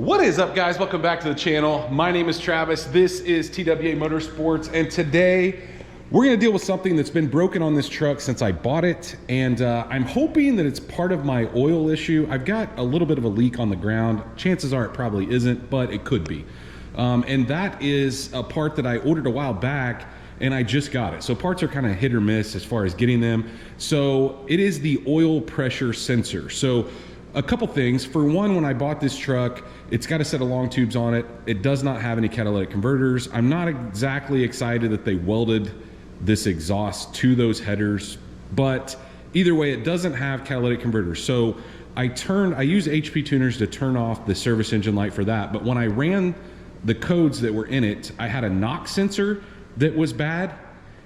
What is up, guys? Welcome back to the channel. My name is Travis. This is TWA Motorsports, and today we're going to deal with something that's been broken on this truck since I bought it, and I'm hoping that it's part of my oil issue. I've got a little bit of a leak on the ground. Chances are it probably isn't, but it could be. And that is a part that I ordered a while back, and I just got it. So parts are kind of hit or miss as far as getting them. So it is the oil pressure sensor. So a couple things. For one, when I bought this truck, it's got a set of long tubes on it. It does not have any catalytic converters. I'm not exactly excited that they welded this exhaust to those headers, but either way, it doesn't have catalytic converters. So I use HP tuners to turn off the service engine light for that. But when I ran the codes that were in it, I had a knock sensor that was bad,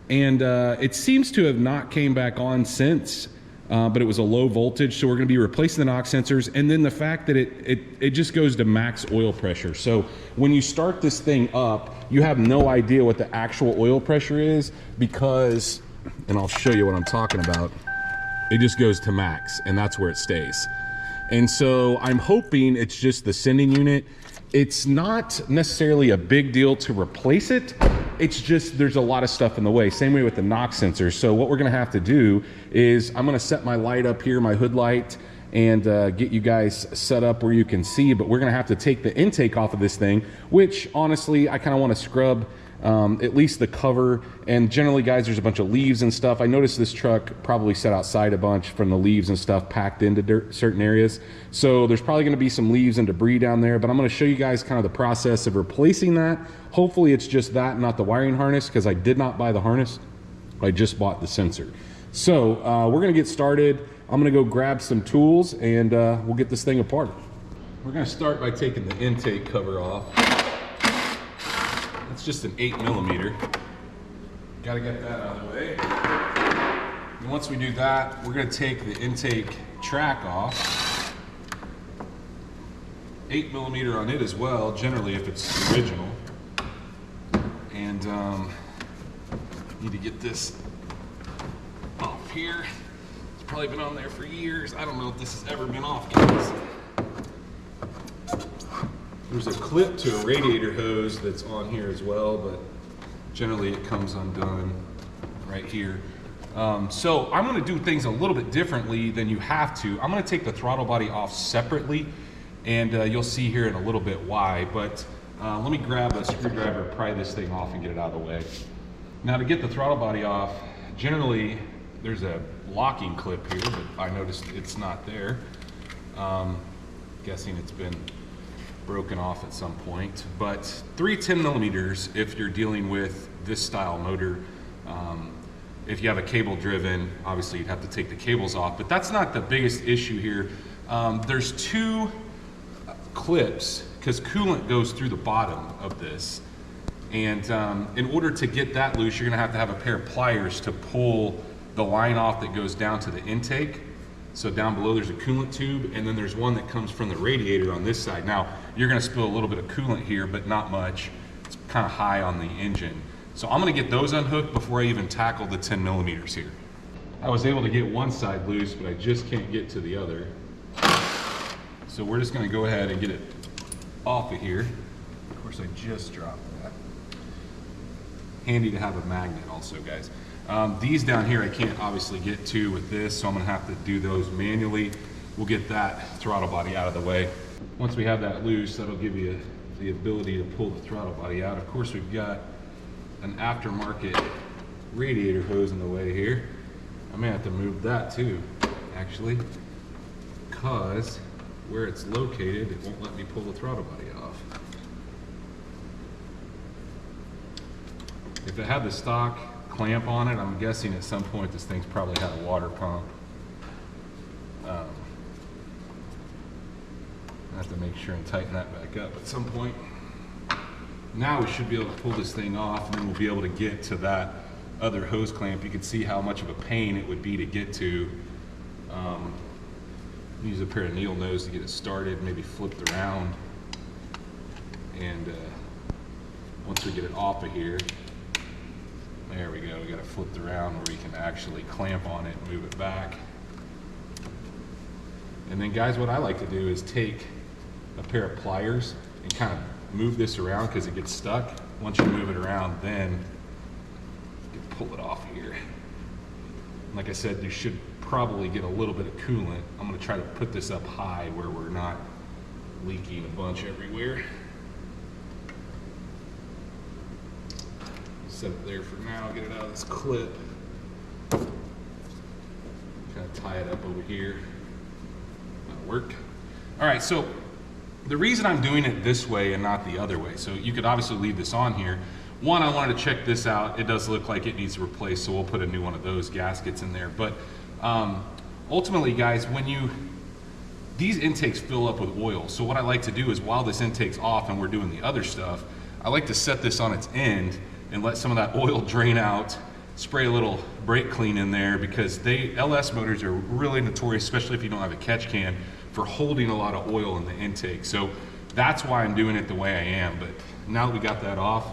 and it seems to have not came back on since. But it was a low voltage, so we're going to be replacing the knock sensors, and then the fact that it just goes to max oil pressure. So when you start this thing up, you have no idea what the actual oil pressure is because, and I'll show you what I'm talking about, it just goes to max, and that's where it stays. And so I'm hoping it's just the sending unit. It's not necessarily a big deal to replace it. It's just there's a lot of stuff in the way. Same way with the knock sensor. So what we're gonna have to do is I'm gonna set my light up here, my hood light, and get you guys set up where you can see, but we're gonna have to take the intake off of this thing, which honestly, I kinda wanna scrub at least the cover. And generally, guys, there's a bunch of leaves and stuff. I noticed this truck probably set outside a bunch from the leaves and stuff packed into certain areas. So there's probably gonna be some leaves and debris down there, but I'm gonna show you guys kind of the process of replacing that. Hopefully it's just that, not the wiring harness, because I did not buy the harness. I just bought the sensor. So we're gonna get started. I'm gonna go grab some tools and we'll get this thing apart. We're gonna start by taking the intake cover off. It's just an 8mm. Gotta get that out of the way. And once we do that, we're gonna take the intake track off. 8mm on it as well, generally if it's original. And need to get this off here. It's probably been on there for years. I don't know if this has ever been off, guys. There's a clip to a radiator hose that's on here as well, but generally it comes undone right here. So I'm gonna do things a little bit differently than you have to. I'm gonna take the throttle body off separately, and you'll see here in a little bit why, but let me grab a screwdriver, pry this thing off and get it out of the way. Now to get the throttle body off, generally there's a locking clip here, but I noticed it's not there. Guessing it's been broken off at some point, but 3 10mm if you're dealing with this style motor. If you have a cable driven, obviously you'd have to take the cables off, but that's not the biggest issue here. There's 2 clips because coolant goes through the bottom of this, and in order to get that loose, you're gonna have to have a pair of pliers to pull the line off that goes down to the intake. So down below there's a coolant tube, and then there's one that comes from the radiator on this side. Now, you're gonna spill a little bit of coolant here, but not much. It's kind of high on the engine. So I'm gonna get those unhooked before I even tackle the 10mm here. I was able to get one side loose, but I just can't get to the other. So we're just gonna go ahead and get it off of here. Of course, I just dropped that. Handy to have a magnet also, guys. These down here I can't obviously get to with this, so I'm gonna have to do those manually. We'll get that throttle body out of the way. Once we have that loose, that'll give you the ability to pull the throttle body out. Of course, we've got an aftermarket radiator hose in the way here. I may have to move that too, actually, because where it's located, it won't let me pull the throttle body off. If it had the stock clamp on it, I'm guessing at some point this thing's probably had a water pump. I have to make sure and tighten that back up at some point. Now we should be able to pull this thing off, and then we'll be able to get to that other hose clamp. You can see how much of a pain it would be to get to. Use a pair of needle nose to get it started, maybe flipped around. And once we get it off of here, there we go, we got it flipped around where we can actually clamp on it and move it back. And then guys, what I like to do is take a pair of pliers and kind of move this around because it gets stuck. Once you move it around, then you can pull it off here. Like I said, you should probably get a little bit of coolant. I'm gonna try to put this up high where we're not leaking a bunch everywhere. Set it there for now, get it out of this clip. Kind of tie it up over here. That'll work. All right, so the reason I'm doing it this way and not the other way, so you could obviously leave this on here. One, I wanted to check this out. It does look like it needs replaced, so we'll put a new one of those gaskets in there. But ultimately, guys, when these intakes fill up with oil. So what I like to do is while this intake's off and we're doing the other stuff, I like to set this on its end and let some of that oil drain out, spray a little brake clean in there, because LS motors are really notorious, especially if you don't have a catch can, for holding a lot of oil in the intake. So that's why I'm doing it the way I am. But now that we got that off,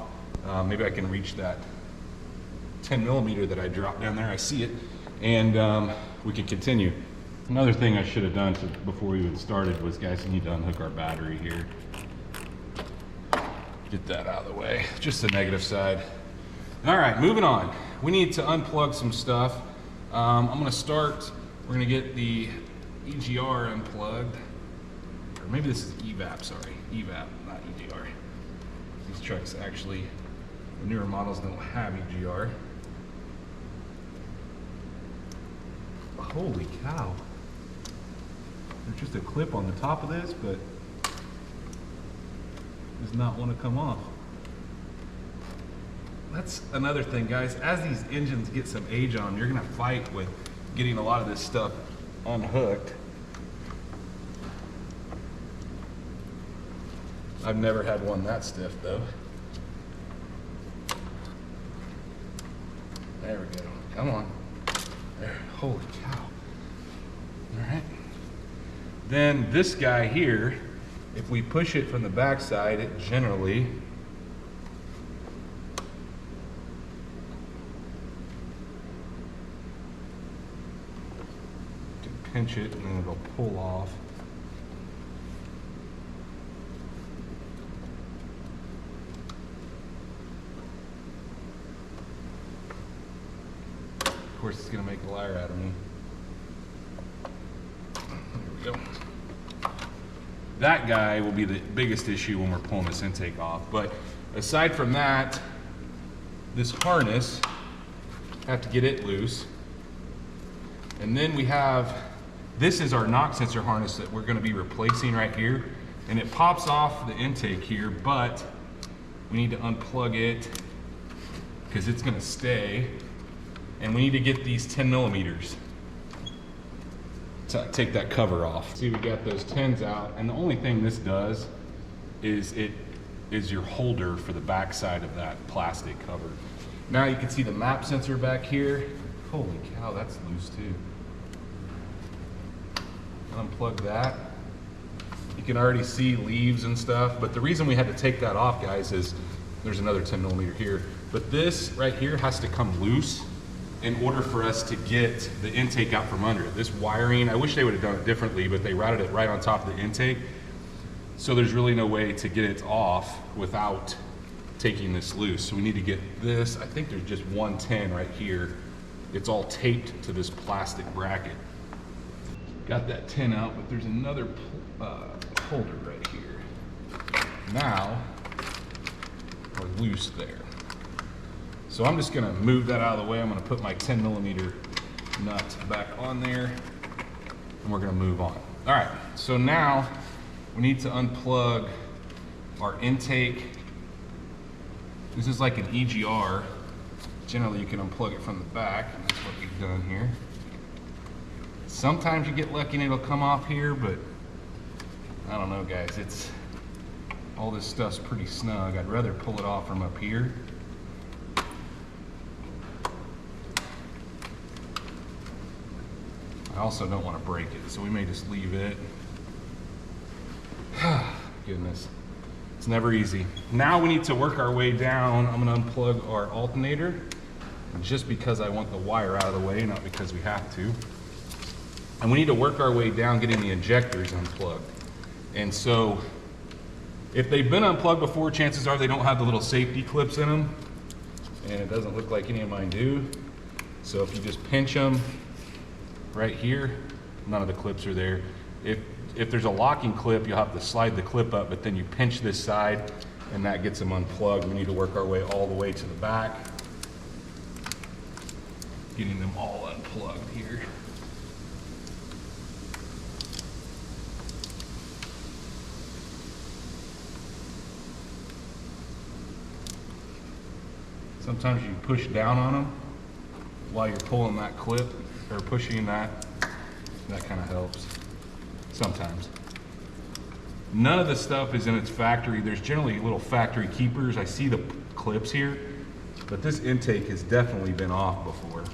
maybe I can reach that 10 millimeter that I dropped down there. I see it, and we can continue. Another thing I should have done before we even started was, guys, you need to unhook our battery here. Get that out of the way, just the negative side. All right, moving on. We need to unplug some stuff. I'm gonna start, we're gonna get the EGR unplugged. Or maybe this is EVAP, sorry. EVAP, not EGR. These trucks actually, the newer models don't have EGR. Holy cow. There's just a clip on the top of this, but does not want to come off. That's another thing, guys. As these engines get some age on them, you're gonna fight with getting a lot of this stuff unhooked. I've never had one that stiff though. There we go. Come on. There. Holy cow. All right. Then this guy here, if we push it from the back side, it generally can pinch it and then it'll pull off. Of course, it's gonna make a liar out of me. There we go. That guy will be the biggest issue when we're pulling this intake off. But aside from that, this harness, have to get it loose. And then we have, this is our knock sensor harness that we're gonna be replacing right here. And it pops off the intake here, but we need to unplug it because it's gonna stay. And we need to get these 10 millimeters to take that cover off. See, we got those 10s out, and the only thing this does is it is your holder for the back side of that plastic cover. Now you can see the map sensor back here. Holy cow, that's loose too. Unplug that. You can already see leaves and stuff, but the reason we had to take that off, guys, is there's another 10 millimeter here, but this right here has to come loose in order for us to get the intake out from under it. This wiring, I wish they would have done it differently, but they routed it right on top of the intake. So there's really no way to get it off without taking this loose. So we need to get this, I think there's just 110 right here. It's all taped to this plastic bracket. Got that 10 out, but there's another holder right here. Now, we're loose there. So I'm just gonna move that out of the way. I'm gonna put my 10 millimeter nut back on there, and we're gonna move on. All right, so now we need to unplug our intake. This is like an EGR. Generally you can unplug it from the back, and that's what we've done here. Sometimes you get lucky and it'll come off here, but I don't know, guys. It's all this stuff's pretty snug. I'd rather pull it off from up here. I also don't want to break it, so we may just leave it. Goodness, it's never easy. Now we need to work our way down. I'm going to unplug our alternator, just because I want the wire out of the way, not because we have to. And we need to work our way down getting the injectors unplugged. And so if they've been unplugged before, chances are they don't have the little safety clips in them, and it doesn't look like any of mine do. So if you just pinch them right here, none of the clips are there. If there's a locking clip, you'll have to slide the clip up, but then you pinch this side and that gets them unplugged. We need to work our way all the way to the back, getting them all unplugged here. Sometimes you push down on them while you're pulling that clip, or pushing that kind of helps sometimes. None of the stuff is in its factory. There's generally little factory keepers. I see the clips here, but this intake has definitely been off before.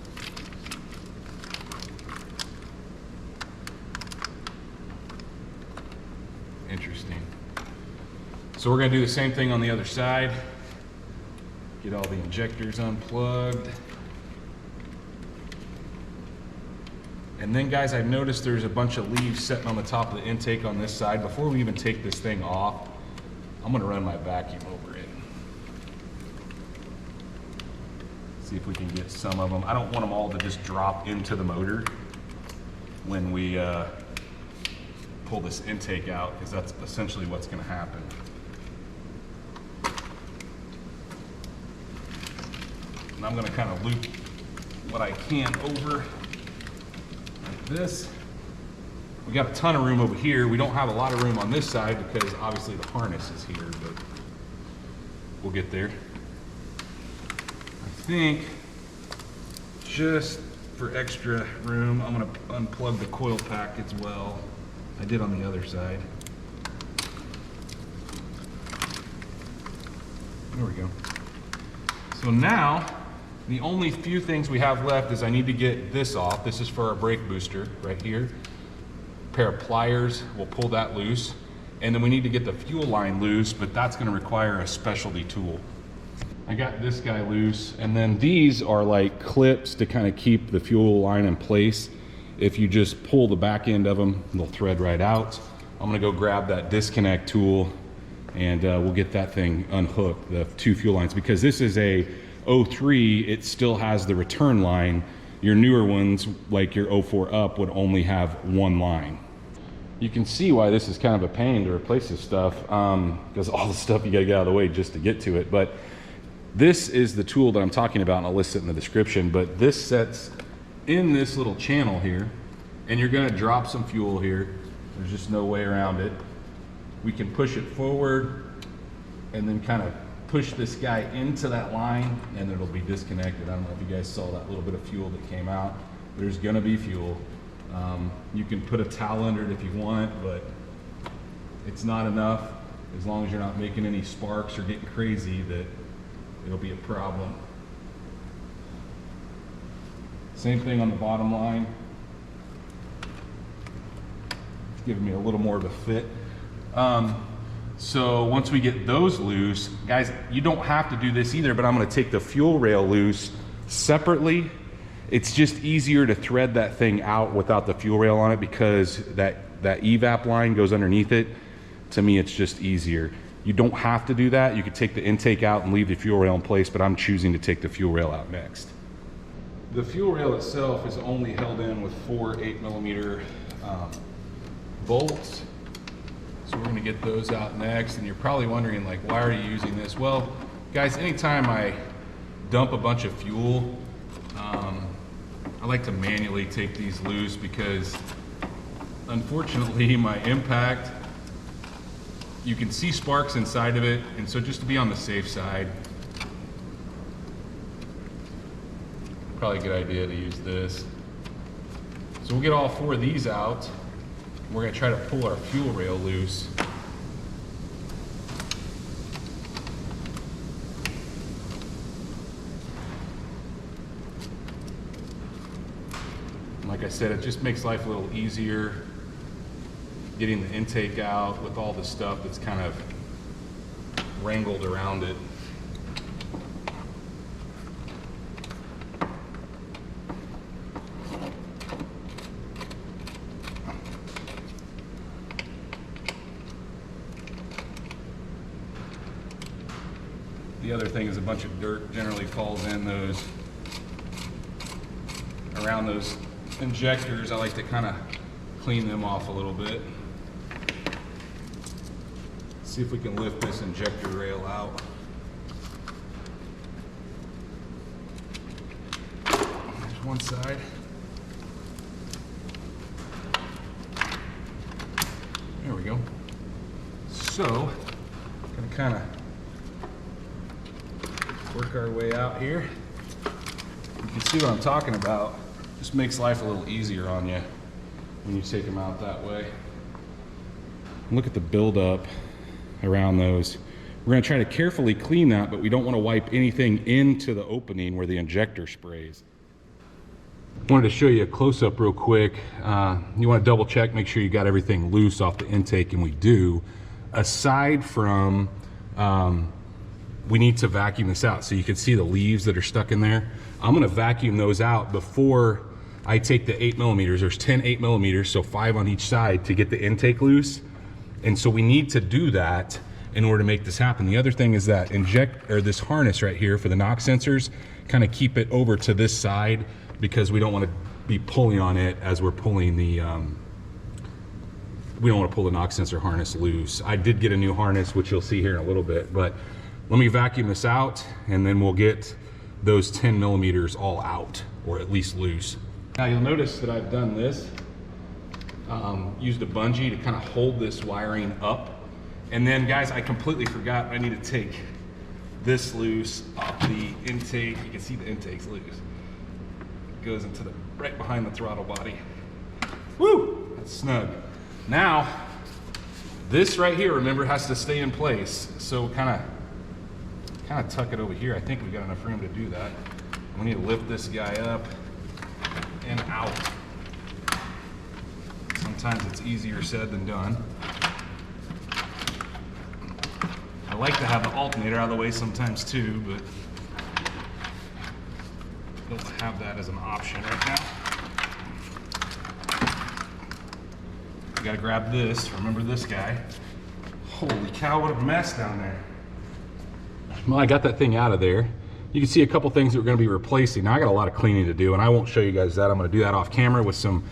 Interesting. So we're gonna do the same thing on the other side. Get all the injectors unplugged. And then guys, I've noticed there's a bunch of leaves sitting on the top of the intake on this side. Before we even take this thing off, I'm gonna run my vacuum over it. See if we can get some of them. I don't want them all to just drop into the motor when we pull this intake out, because that's essentially what's gonna happen. And I'm gonna kind of loop what I can over like this. We got a ton of room over here. We don't have a lot of room on this side because obviously the harness is here, but we'll get there. I think just for extra room, I'm gonna unplug the coil pack as well. I did on the other side. There we go. So now, the only few things we have left is I need to get this off. This is for our brake booster right here. A pair of pliers, we'll pull that loose. And then we need to get the fuel line loose, but that's gonna require a specialty tool. I got this guy loose, and then these are like clips to kind of keep the fuel line in place. If you just pull the back end of them, they'll thread right out. I'm gonna go grab that disconnect tool and we'll get that thing unhooked, the two fuel lines, because this is a 03, it still has the return line. Your newer ones, like your 04 up, would only have one line. You can see why this is kind of a pain to replace this stuff, because all the stuff you gotta get out of the way just to get to it. But this is the tool that I'm talking about, and I'll list it in the description. But this sets in this little channel here, and you're gonna drop some fuel here. There's just no way around it. We can push it forward and then kind of push this guy into that line, and it'll be disconnected. I don't know if you guys saw that little bit of fuel that came out. There's gonna be fuel. You can put a towel under it if you want, but it's not enough. As long as you're not making any sparks or getting crazy, that it'll be a problem. Same thing on the bottom line. It's giving me a little more of a fit. So once we get those loose, guys, you don't have to do this either, but I'm gonna take the fuel rail loose separately. It's just easier to thread that thing out without the fuel rail on it, because that evap line goes underneath it. To me, it's just easier. You don't have to do that. You could take the intake out and leave the fuel rail in place, but I'm choosing to take the fuel rail out next. The fuel rail itself is only held in with 4 8mm bolts. So we're gonna get those out next, and you're probably wondering, like, why are you using this? Well, guys, anytime I dump a bunch of fuel, I like to manually take these loose, because unfortunately my impact, you can see sparks inside of it, and so just to be on the safe side, probably a good idea to use this. So we'll get all 4 of these out. We're gonna try to pull our fuel rail loose. And like I said, it just makes life a little easier getting the intake out with all the stuff that's kind of wrangled around it. The other thing is a bunch of dirt generally falls in those, around those injectors. I like to kind of clean them off a little bit. See if we can lift this injector rail out. There's one side. There we go. So, gonna kind of work our way out here. You can see what I'm talking about. Just makes life a little easier on you when you take them out that way. Look at the buildup around those. We're going to try to carefully clean that, but we don't want to wipe anything into the opening where the injector sprays. Wanted to show you a close-up real quick. You want to double check, make sure you got everything loose off the intake, and we do. Aside from, we need to vacuum this out. So you can see the leaves that are stuck in there. I'm going to vacuum those out before I take the 8mm. There's 10 8mm, so 5 on each side to get the intake loose. And so we need to do that in order to make this happen. The other thing is that this harness right here for the knock sensors, kind of keep it over to this side because we don't want to be pulling on it as we're pulling the, we don't want to pull the knock sensor harness loose. I did get a new harness, which you'll see here in a little bit, but let me vacuum this out and then we'll get those 10mm all out, or at least loose. Now you'll notice that I've done this. Used a bungee to kind of hold this wiring up. And then guys, I completely forgot I need to take this loose off the intake. You can see the intake's loose. It goes into the, right behind the throttle body. Woo, that's snug. Now, this right here, remember, has to stay in place. So kind of tuck it over here. I think we got enough room to do that. We need to lift this guy up and out. Sometimes it's easier said than done. I like to have the alternator out of the way sometimes too, but don't have that as an option right now. I gotta grab this. Remember this guy. Holy cow, what a mess down there. Well, I got that thing out of there. You can see a couple things that we're gonna be replacing. Now I got a lot of cleaning to do, and I won't show you guys that. I'm gonna do that off camera with some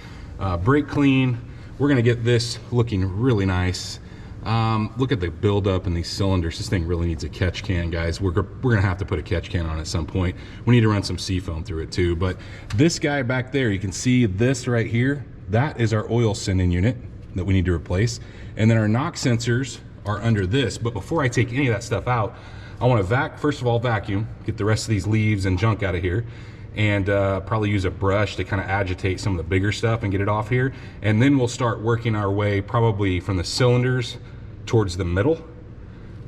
brake clean. We're gonna get this looking really nice. Look at the buildup in these cylinders. This thing really needs a catch can, guys. We're gonna have to put a catch can on at some point. We need to run some seafoam through it too. But this guy back there, you can see this right here. That is our oil sending unit that we need to replace. And then our knock sensors are under this. But before I take any of that stuff out, I want to first of all vacuum, get the rest of these leaves and junk out of here, and probably use a brush to kind of agitate some of the bigger stuff and get it off here. And then we'll start working our way probably from the cylinders towards the middle.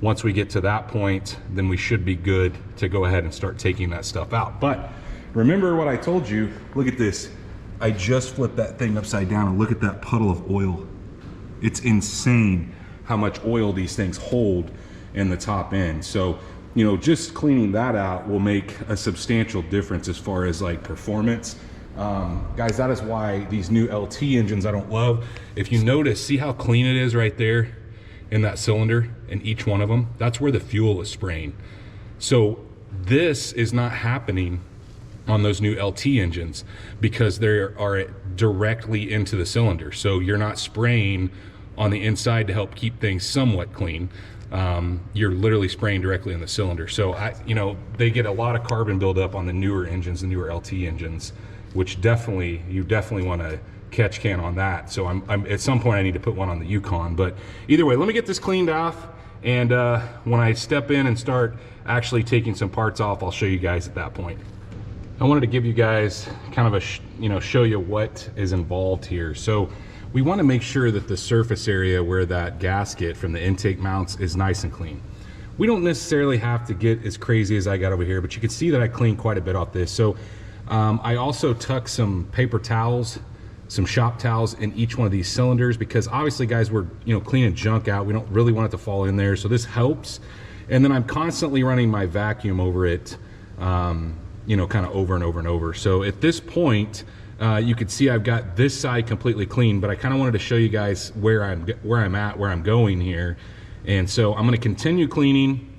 Once we get to that point, then we should be good to go ahead and start taking that stuff out. But remember what I told you. Look at this. I just flipped that thing upside down and look at that puddle of oil. It's insane how much oil these things hold in the top end. So, you know, just cleaning that out will make a substantial difference as far as like performance. Guys, that is why these new LT engines I don't love. If you notice, see how clean it is right there in that cylinder, in each one of them? That's where the fuel is spraying. So this is not happening on those new LT engines because they are directly into the cylinder. So you're not spraying on the inside to help keep things somewhat clean. You're literally spraying directly in the cylinder. So you know, they get a lot of carbon buildup on the newer engines, the newer LT engines, which you definitely want to catch can on that. So I'm at some point I need to put one on the Yukon. But either way, let me get this cleaned off, and when I step in and start actually taking some parts off, I'll show you guys at that point. I wanted to give you guys kind of a show you what is involved here. So we want to make sure that the surface area where that gasket from the intake mounts is nice and clean. We don't necessarily have to get as crazy as I got over here, but you can see that I cleaned quite a bit off this. So I also tuck some paper towels, some shop towels in each one of these cylinders, because obviously, guys, we're cleaning junk out. We don't really want it to fall in there, so this helps. And then I'm constantly running my vacuum over it, kind of over and over and over. So at this point, you can see I've got this side completely clean, but I kind of wanted to show you guys where I'm going here. And so I'm going to continue cleaning,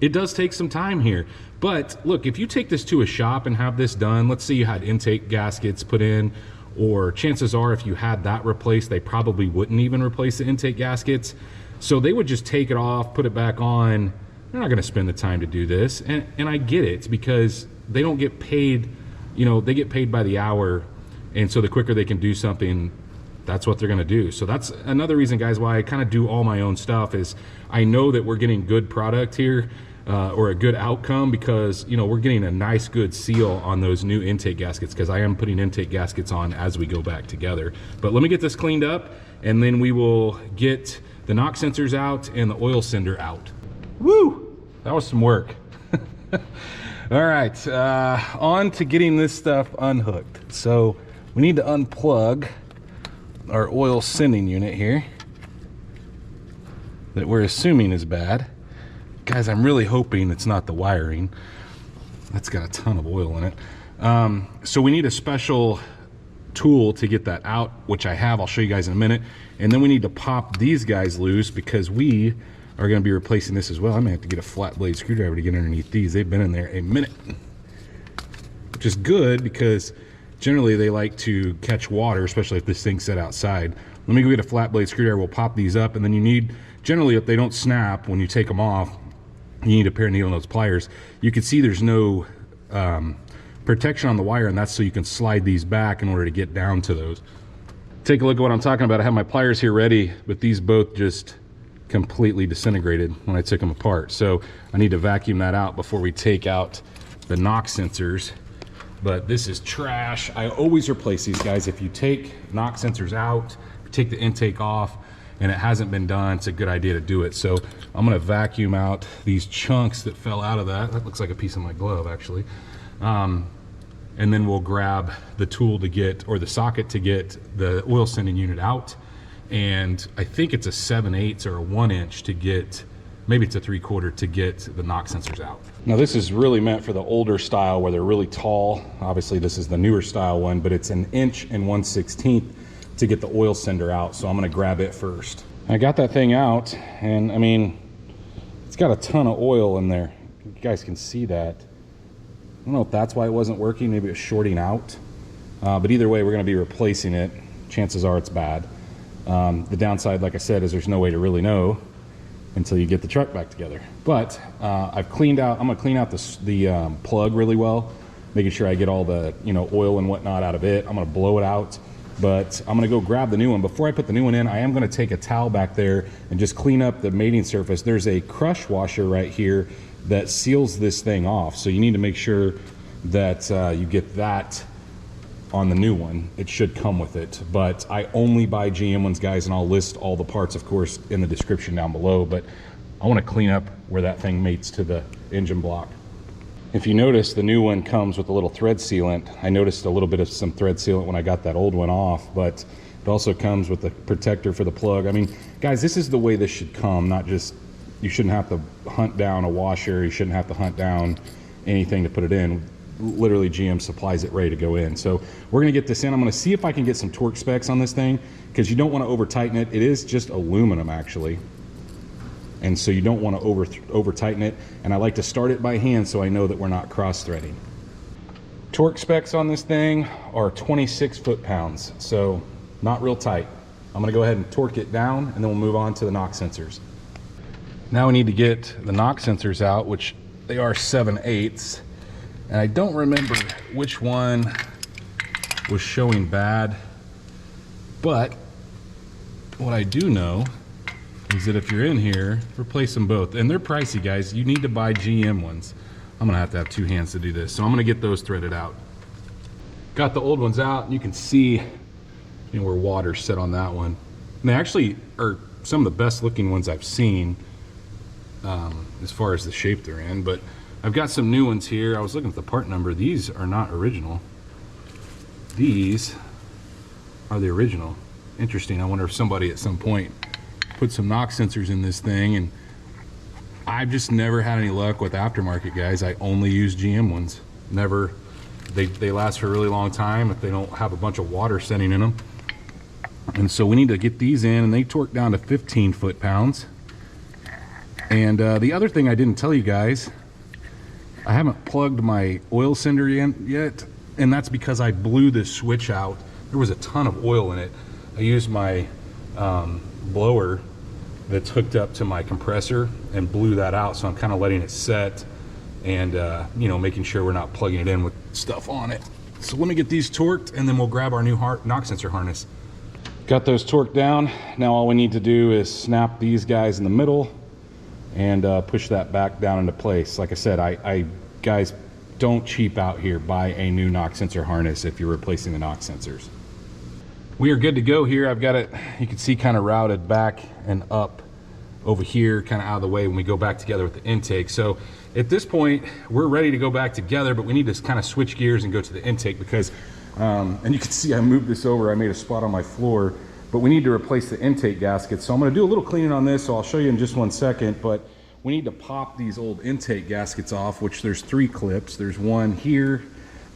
it does take some time here. But look, if you take this to a shop and have this done, let's say you had intake gaskets put in, or chances are if you had that replaced, they probably wouldn't even replace the intake gaskets. So they would just take it off, put it back on. They're not gonna spend the time to do this. And I get it, it's because they don't get paid, you know, they get paid by the hour. And so the quicker they can do something, that's what they're gonna do. So that's another reason, guys, why I kind of do all my own stuff, is I know that we're getting good product here, or a good outcome, because, you know, we're getting a nice good seal on those new intake gaskets, because I am putting intake gaskets on as we go back together. But let me get this cleaned up, and then we will get the knock sensors out and the oil sender out. Woo! That was some work. All right, on to getting this stuff unhooked. So we need to unplug our oil sending unit here that we're assuming is bad. Guys, I'm really hoping it's not the wiring. That's got a ton of oil in it. So we need a special tool to get that out, which I have. I'll show you guys in a minute. And then we need to pop these guys loose, because we are going to be replacing this as well. I may have to get a flat blade screwdriver to get underneath these. They've been in there a minute, which is good, because generally they like to catch water, especially if this thing's set outside. Let me go get a flat blade screwdriver. We'll pop these up, and then you need, generally, if they don't snap when you take them off, you need a pair of needle nose pliers. You can see there's no protection on the wire, and that's so you can slide these back in order to get down to those. Take a look at what I'm talking about. I have my pliers here ready, but these both just completely disintegrated when I took them apart. So I need to vacuum that out before we take out the knock sensors. But this is trash. I always replace these, guys. If you take knock sensors out, take the intake off, and it hasn't been done, it's a good idea to do it. So I'm gonna vacuum out these chunks that fell out of that. That looks like a piece of my glove, actually. And then we'll grab the tool to get, or the socket to get the oil sending unit out. And I think it's a 7/8 or a 1 inch to get, maybe it's a 3/4 to get the knock sensors out. Now this is really meant for the older style where they're really tall. Obviously this is the newer style one, but it's 1 inch and 1/16 to get the oil sender out. So I'm gonna grab it first. I got that thing out, and I mean, it's got a ton of oil in there. You guys can see that. I don't know if that's why it wasn't working. Maybe it was shorting out. But either way, we're gonna be replacing it. Chances are it's bad. The downside, like I said, is there's no way to really know until you get the truck back together. But I've cleaned out, I'm gonna clean out the plug really well, making sure I get all the, you know, oil and whatnot out of it. I'm gonna blow it out, but I'm gonna go grab the new one. Before I put the new one in, I am gonna take a towel back there and just clean up the mating surface. There's a crush washer right here that seals this thing off. So you need to make sure that you get that on the new one. It should come with it, but I only buy GM ones, guys, and I'll list all the parts, of course, in the description down below. But I want to clean up where that thing mates to the engine block. If you notice, the new one comes with a little thread sealant. I noticed a little bit of some thread sealant when I got that old one off, but it also comes with a protector for the plug. I mean, guys, this is the way this should come, not just, you shouldn't have to hunt down a washer, you shouldn't have to hunt down anything to put it in. Literally GM supplies it ready to go in. So we're gonna get this in. I'm gonna see if I can get some torque specs on this thing, because you don't want to over tighten it. It is just aluminum, actually, and so you don't want to over tighten it. And I like to start it by hand so I know that we're not cross threading. Torque specs on this thing are 26 foot-pounds, so not real tight. I'm gonna go ahead and torque it down, and then we'll move on to the knock sensors. Now we need to get the knock sensors out, which they are 7/8. And I don't remember which one was showing bad, but what I do know is that if you're in here, replace them both. And they're pricey, guys. You need to buy GM ones. I'm gonna have to have 2 hands to do this. So I'm gonna get those threaded out. Got the old ones out, and you can see, you know, where water's set on that one. And they actually are some of the best looking ones I've seen, as far as the shape they're in. But I've got some new ones here. I was looking at the part number. These are not original. These are the original. Interesting. I wonder if somebody at some point put some knock sensors in this thing, and I've just never had any luck with aftermarket, guys. I only use GM ones. Never. They last for a really long time if they don't have a bunch of water setting in them. And so we need to get these in, and they torque down to 15 foot-pounds. And the other thing I didn't tell you guys, I haven't plugged my oil cylinder yet, and that's because I blew this switch out. There was a ton of oil in it. I used my blower that's hooked up to my compressor and blew that out, so I'm kind of letting it set and you know, making sure we're not plugging it in with stuff on it. So let me get these torqued, and then we'll grab our new knock sensor harness. Got those torqued down. Now all we need to do is snap these guys in the middle and push that back down into place. Like I said, I guys, don't cheap out here. Buy a new knock sensor harness if you're replacing the knock sensors. We are good to go here. I've got it, you can see, kind of routed back and up over here, kind of out of the way when we go back together with the intake. So at this point, we're ready to go back together, but we need to kind of switch gears and go to the intake because, and you can see I moved this over. I made a spot on my floor, but we need to replace the intake gasket. So I'm going to do a little cleaning on this, so I'll show you in just one second, but we need to pop these old intake gaskets off, which there's 3 clips. There's one here,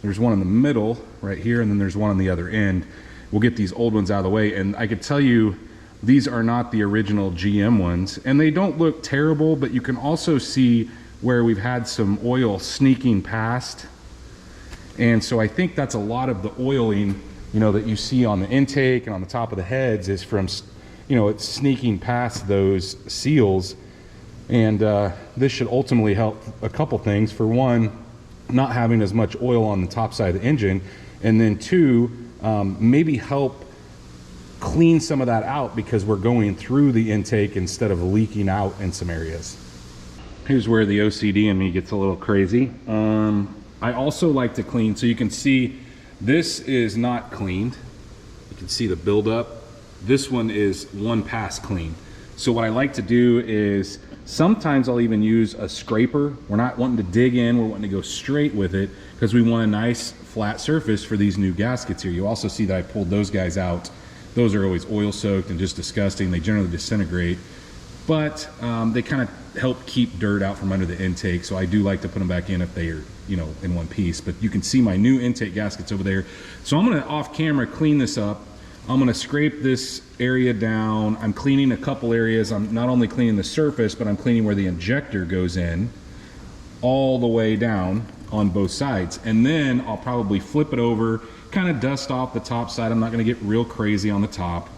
there's one in the middle right here, and then there's one on the other end. We'll get these old ones out of the way, and I could tell you these are not the original GM ones, and they don't look terrible, but you can also see where we've had some oil sneaking past. And so I think that's a lot of the oiling, you know, that you see on the intake and on the top of the heads is from, you know, it's sneaking past those seals. And this should ultimately help a couple things. For one, not having as much oil on the top side of the engine, and then 2, maybe help clean some of that out because we're going through the intake instead of leaking out in some areas. Here's where the OCD in me gets a little crazy. I also like to clean, so you can see this is not cleaned. You can see the buildup. This one is one pass clean. So what I like to do is sometimes I'll even use a scraper. We're not wanting to dig in, we're wanting to go straight with it because we want a nice flat surface for these new gaskets here. You also see that I pulled those guys out. Those are always oil soaked and just disgusting. They generally disintegrate, but they kind of help keep dirt out from under the intake. So I do like to put them back in if they are, you know, in one piece. But you can see my new intake gaskets over there. So I'm gonna off camera clean this up. I'm gonna scrape this area down. I'm cleaning a couple areas. I'm not only cleaning the surface, but I'm cleaning where the injector goes in all the way down on both sides. And then I'll probably flip it over, kind of dust off the top side. I'm not gonna get real crazy on the top.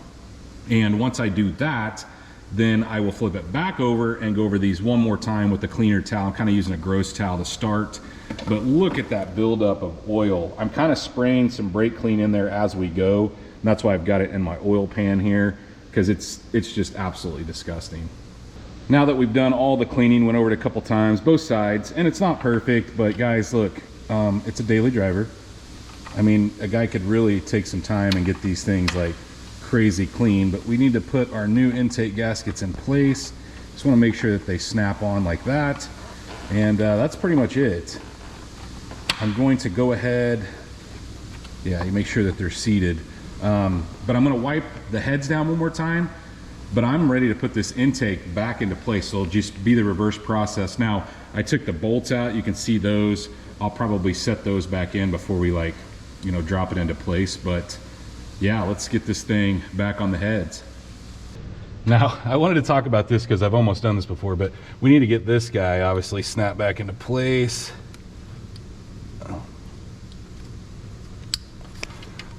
And once I do that, then I will flip it back over and go over these one more time with the cleaner towel. I'm kind of using a gross towel to start. But look at that buildup of oil. I'm kind of spraying some brake clean in there as we go. And that's why I've got it in my oil pan here, because it's just absolutely disgusting. Now that we've done all the cleaning, went over it a couple times, both sides, and it's not perfect, but guys, look, it's a daily driver. I mean, a guy could really take some time and get these things like crazy clean, but we need to put our new intake gaskets in place. Just want to make sure that they snap on like that, and that's pretty much it. I'm going to go ahead, yeah, you make sure that they're seated, but I'm going to wipe the heads down one more time, but I'm ready to put this intake back into place, so it'll just be the reverse process. Now I took the bolts out, you can see those. I'll probably set those back in before we, like, you know, drop it into place. But yeah, let's get this thing back on the heads. Now, I wanted to talk about this because I've almost done this before, but we need to get this guy obviously snapped back into place.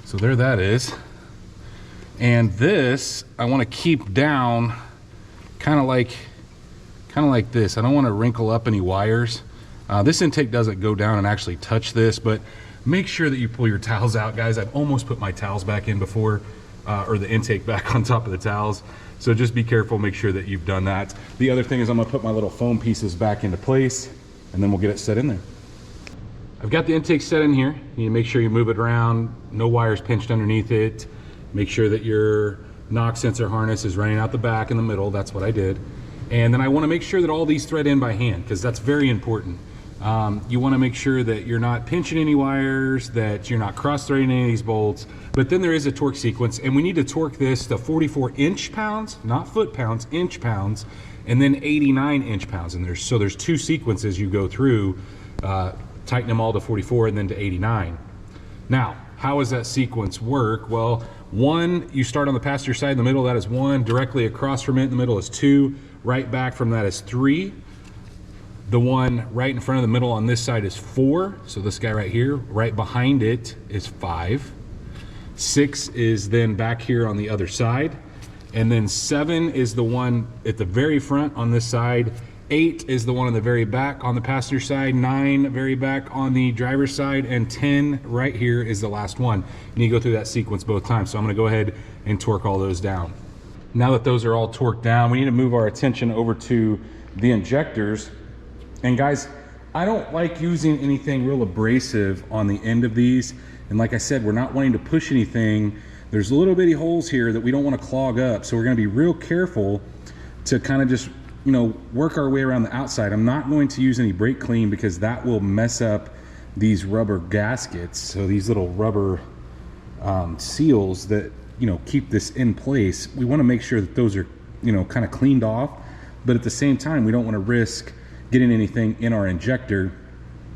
So there that is. And this, I want to keep down kind of like this. I don't want to wrinkle up any wires. This intake doesn't go down and actually touch this, but make sure that you pull your towels out, guys. I've almost put my towels back in before, or the intake back on top of the towels. So just be careful, make sure that you've done that. The other thing is I'm gonna put my little foam pieces back into place, and then we'll get it set in there. I've got the intake set in here. You need to make sure you move it around, no wires pinched underneath it. Make sure that your knock sensor harness is running out the back in the middle. That's what I did. And then I wanna make sure that all these thread in by hand, because that's very important. You want to make sure that you're not pinching any wires, that you're not cross-threading any of these bolts. But then there is a torque sequence, and we need to torque this to 44 inch-pounds, not foot-pounds, inch-pounds, and then 89 inch-pounds. And there's 2 sequences you go through, tighten them all to 44 and then to 89. Now, how does that sequence work? Well, 1, you start on the passenger side in the middle, that is 1. Directly across from it in the middle is 2. right back from that is 3. The one right in front of the middle on this side is 4. So this guy right here, right behind it is 5. 6 is then back here on the other side. And then 7 is the one at the very front on this side. 8 is the one on the very back on the passenger side. 9 very back on the driver's side. And 10 right here is the last one. You need to go through that sequence both times. So I'm gonna go ahead and torque all those down. Now that those are all torqued down, we need to move our attention over to the injectors. And guys, I don't like using anything real abrasive on the end of these. And like I said, we're not wanting to push anything. There's little bitty holes here that we don't want to clog up. So we're going to be real careful to kind of just, you know, work our way around the outside. I'm not going to use any brake clean because that will mess up these rubber gaskets. So these little rubber seals that, you know, keep this in place. We want to make sure that those are, you know, kind of cleaned off. But at the same time, we don't want to risk getting anything in our injector,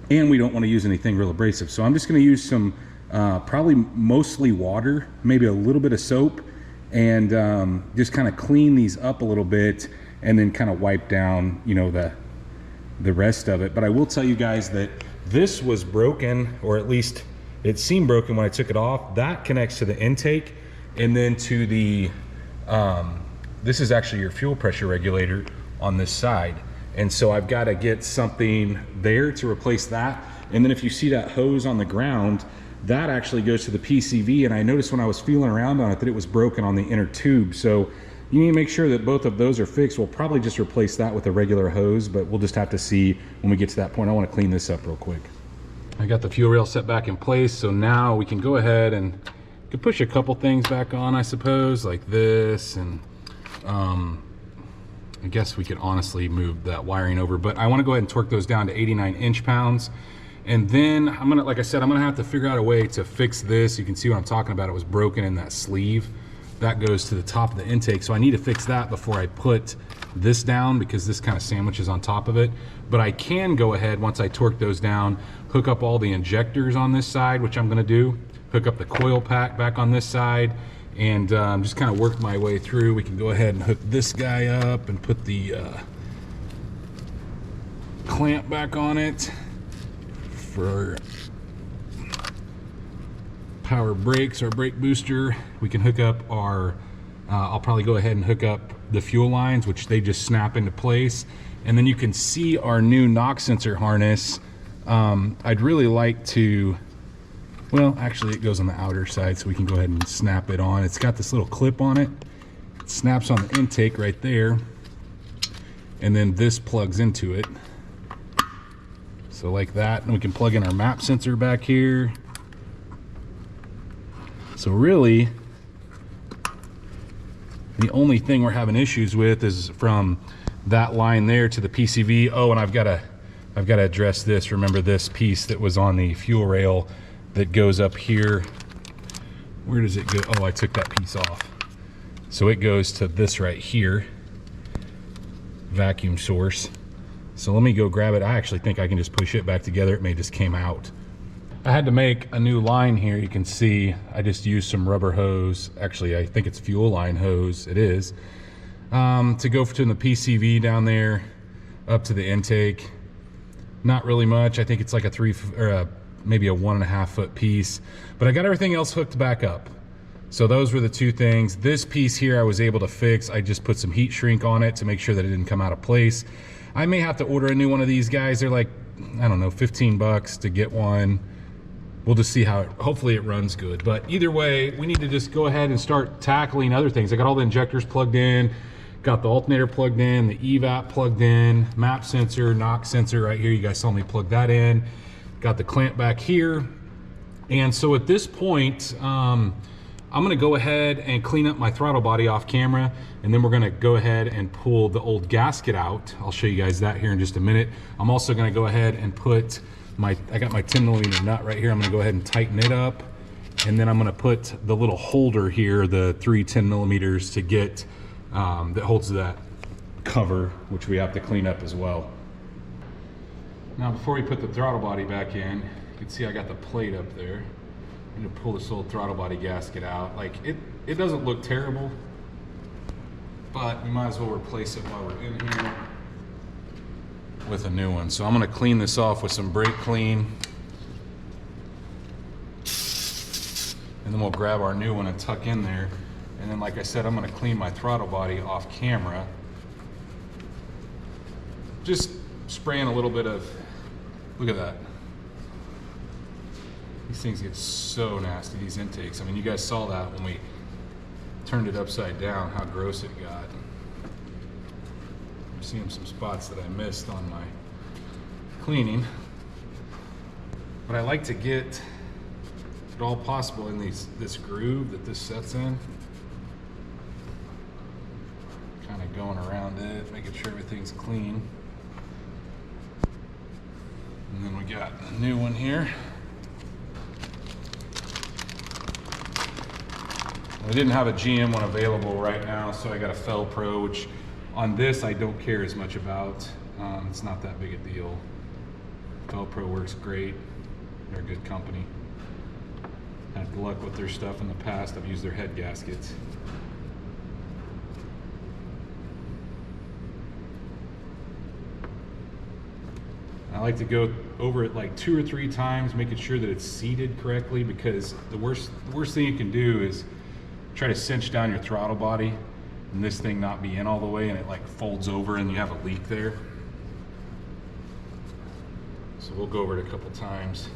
and we don't want to use anything real abrasive. So I'm just going to use some probably mostly water, maybe a little bit of soap, and just kind of clean these up a little bit, and then kind of wipe down, you know, the rest of it. But I will tell you guys that this was broken, or at least it seemed broken when I took it off. That connects to the intake, and then to the this is actually your fuel pressure regulator on this side. And so I've got to get something there to replace that. And then if you see that hose on the ground, that actually goes to the PCV. And I noticed when I was feeling around on it that it was broken on the inner tube. So you need to make sure that both of those are fixed. We'll probably just replace that with a regular hose, but we'll just have to see when we get to that point. I want to clean this up real quick. I got the fuel rail set back in place. So now we can go ahead and push a couple things back on, I suppose, like this. And I guess we could honestly move that wiring over, but I want to go ahead and torque those down to 89 inch-pounds. And then I'm gonna, like I said, I'm gonna have to figure out a way to fix this. You can see what I'm talking about. It was broken in that sleeve. That goes to the top of the intake. So I need to fix that before I put this down, because this kind of sandwiches on top of it. But I can go ahead, once I torque those down, hook up all the injectors on this side, which I'm gonna do, hook up the coil pack back on this side, and just kind of work my way through. We can go ahead and hook this guy up and put the clamp back on it for power brakes, our brake booster. We can hook up our, I'll probably go ahead and hook up the fuel lines, which they just snap into place. And then you can see our new knock sensor harness. I'd really like to, well, actually it goes on the outer side, so we can go ahead and snap it on. It's got this little clip on it. It snaps on the intake right there. And then this plugs into it. So like that, and we can plug in our map sensor back here. So really, the only thing we're having issues with is from that line there to the PCV. Oh, and I've got to address this. Remember this piece that was on the fuel rail that goes up here. Where does it go? Oh, I took that piece off. So it goes to this right here, vacuum source. So let me go grab it. I actually think I can just push it back together. It may just came out. I had to make a new line here. You can see I just used some rubber hose. Actually, I think it's fuel line hose. It is. To go to the PCV down there up to the intake. Not really much. I think it's like maybe a 1.5 foot piece, but I got everything else hooked back up. So those were the two things. This piece here I was able to fix. I just put some heat shrink on it to make sure that it didn't come out of place. I may have to order a new one of these guys. They're like, I don't know, 15 bucks to get one. We'll just see how hopefully it runs good. But either way, we need to just go ahead and start tackling other things. I got all the injectors plugged in, got the alternator plugged in, the EVAP plugged in, map sensor, knock sensor right here. You guys saw me plug that in. Got the clamp back here. And so at this point, I'm gonna go ahead and clean up my throttle body off camera, and then we're gonna go ahead and pull the old gasket out. I'll show you guys that here in just a minute. I'm also gonna go ahead and put I got my 10mm nut right here. I'm gonna go ahead and tighten it up. And then I'm gonna put the little holder here, the 3 10mm to get, that holds that cover, which we have to clean up as well. Now before we put the throttle body back in, you can see I got the plate up there. I'm gonna pull this old throttle body gasket out. Like it doesn't look terrible. but we might as well replace it while we're in here with a new one. So I'm gonna clean this off with some brake clean, and then we'll grab our new one and tuck in there. And then, like I said, I'm gonna clean my throttle body off camera. Just spraying a little bit of, look at that. These things get so nasty, these intakes. I mean, you guys saw that when we turned it upside down, how gross it got. I'm seeing some spots that I missed on my cleaning. But I like to get, if at all possible, in this groove that this sets in. Kind of going around it, making sure everything's clean. And then we got a new one here. I didn't have a GM one available right now, so I got a Fel Pro, which on this I don't care as much about. It's not that big a deal. Fel Pro works great. They're a good company. Had luck with their stuff in the past. I've used their head gaskets. I like to go over it like 2 or 3 times, making sure that it's seated correctly, because the worst thing you can do is try to cinch down your throttle body and this thing not be in all the way and it like folds over and you have a leak there. So we'll go over it a couple times.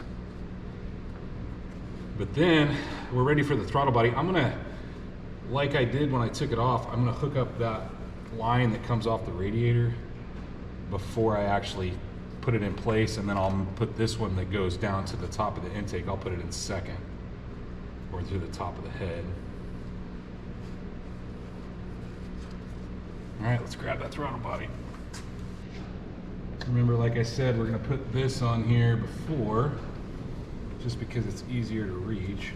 But then we're ready for the throttle body. I'm gonna, like I did when I took it off, I'm gonna hook up that line that comes off the radiator before I actually put it in place, and then I'll put this one that goes down to the top of the intake. I'll put it in second, or to the top of the head. All right, let's grab that throttle body. Remember, like I said, we're gonna put this on here before, just because it's easier to reach.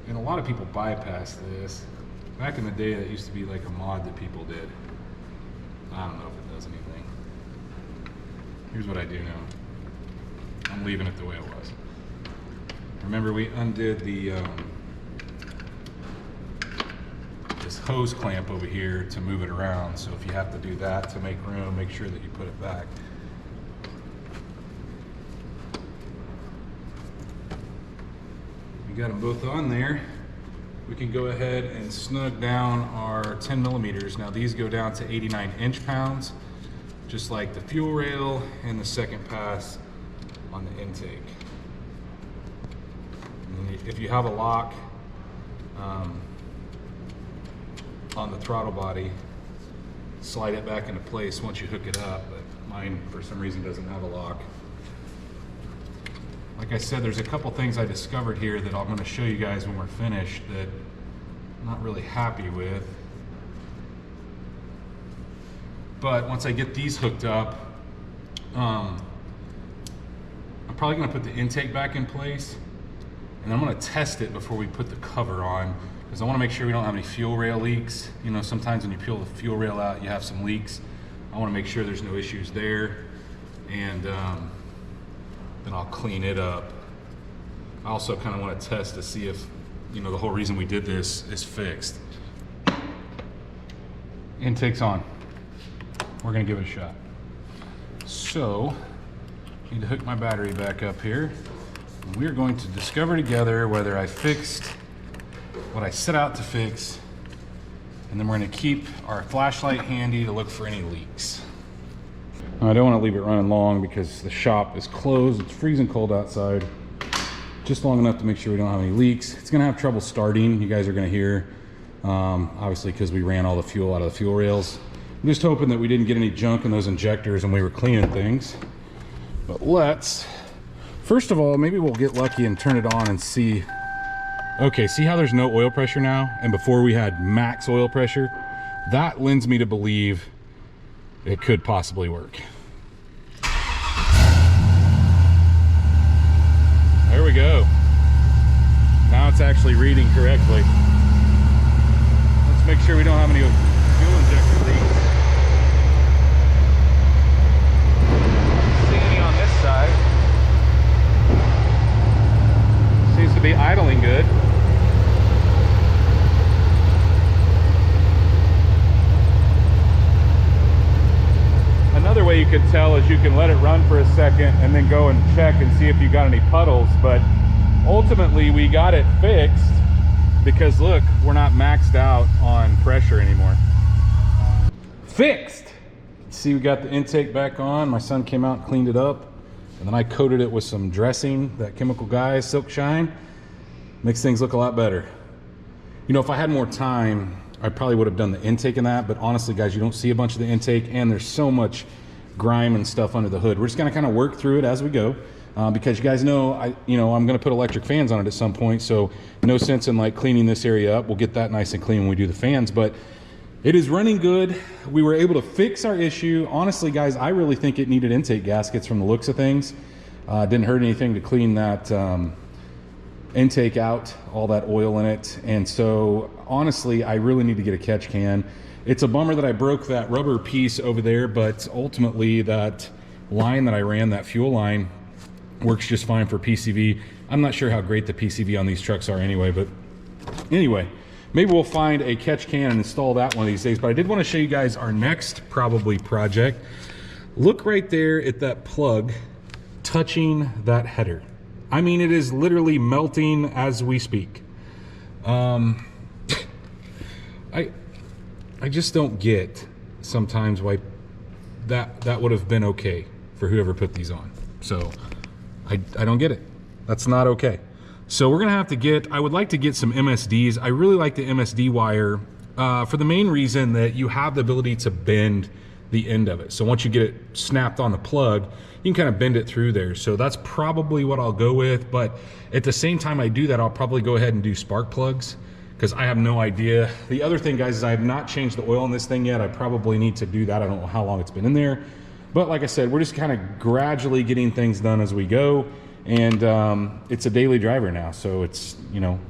And a lot of people bypass this. Back in the day, that used to be like a mod that people did. I don't know if it does anything. Here's what I do know. I'm leaving it the way it was. Remember, we undid the this hose clamp over here to move it around. So if you have to do that to make room, make sure that you put it back. We got them both on there. We can go ahead and snug down our 10 millimeters. Now these go down to 89 inch-pounds, just like the fuel rail and the second pass on the intake. And if you have a lock on the throttle body, slide it back into place once you hook it up, but mine for some reason doesn't have a lock. Like I said, there's a couple things I discovered here that I'm going to show you guys when we're finished that I'm not really happy with. But once I get these hooked up, I'm probably going to put the intake back in place, and I'm going to test it before we put the cover on, because I want to make sure we don't have any fuel rail leaks. You know, sometimes when you peel the fuel rail out, you have some leaks. I want to make sure there's no issues there, and then I'll clean it up. I also kind of want to test to see if, you know, the whole reason we did this is fixed. Intake's on. We're gonna give it a shot. So, I need to hook my battery back up here. We're going to discover together whether I fixed what I set out to fix, and then we're gonna keep our flashlight handy to look for any leaks. I don't want to leave it running long because the shop is closed. It's freezing cold outside. Just long enough to make sure we don't have any leaks. It's gonna have trouble starting. You guys are gonna hear, obviously, because we ran all the fuel out of the fuel rails. I'm just hoping that we didn't get any junk in those injectors when we were cleaning things. But let's, first of all, maybe we'll get lucky and turn it on and see. Okay, see how there's no oil pressure now? And before we had max oil pressure? That lends me to believe it could possibly work. There we go. Now it's actually reading correctly. Let's make sure we don't have any fuel injector leaks. See any on this side. Seems to be idling good. way you could tell is you can let it run for a second and then go and check and see if you got any puddles. But ultimately we got it fixed because look, we're not maxed out on pressure anymore. Fixed. See, we got the intake back on. My son came out and cleaned it up, and then I coated it with some dressing, that Chemical Guy Silk Shine. Makes things look a lot better. You know, if I had more time, I probably would have done the intake in that, but honestly guys, you don't see a bunch of the intake, and there's so much grime and stuff under the hood. We're just gonna kind of work through it as we go, because you guys know, I'm gonna put electric fans on it at some point, so no sense in like cleaning this area up. We'll get that nice and clean when we do the fans, but it is running good. We were able to fix our issue. Honestly guys, I really think it needed intake gaskets from the looks of things. Didn't hurt anything to clean that intake out, all that oil in it. And so honestly, I really need to get a catch can. It's a bummer that I broke that rubber piece over there, but ultimately that line that I ran, that fuel line, works just fine for PCV. I'm not sure how great the PCV on these trucks are anyway, but anyway, maybe we'll find a catch can and install that one of these days. But I did want to show you guys our next probably project. Look right there at that plug touching that header. I mean, it is literally melting as we speak. I just don't get sometimes why that would have been okay for whoever put these on. So I don't get it. That's not okay. So we're gonna have to get, I would like to get some MSDs. I really like the MSD wire for the main reason that you have the ability to bend the end of it. So once you get it snapped on the plug, you can kind of bend it through there. So that's probably what I'll go with. But at the same time I do that, I'll probably go ahead and do spark plugs because I have no idea. The other thing, guys, is I have not changed the oil in this thing yet. I probably need to do that. I don't know how long it's been in there. But like I said, we're just kind of gradually getting things done as we go. And it's a daily driver now. So it's,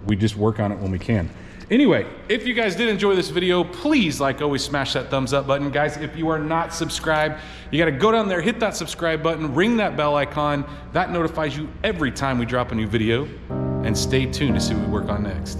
we just work on it when we can. Anyway, if you guys did enjoy this video, please, like always, smash that thumbs up button. Guys, if you are not subscribed, you gotta go down there, hit that subscribe button, ring that bell icon. That notifies you every time we drop a new video. And stay tuned to see what we work on next.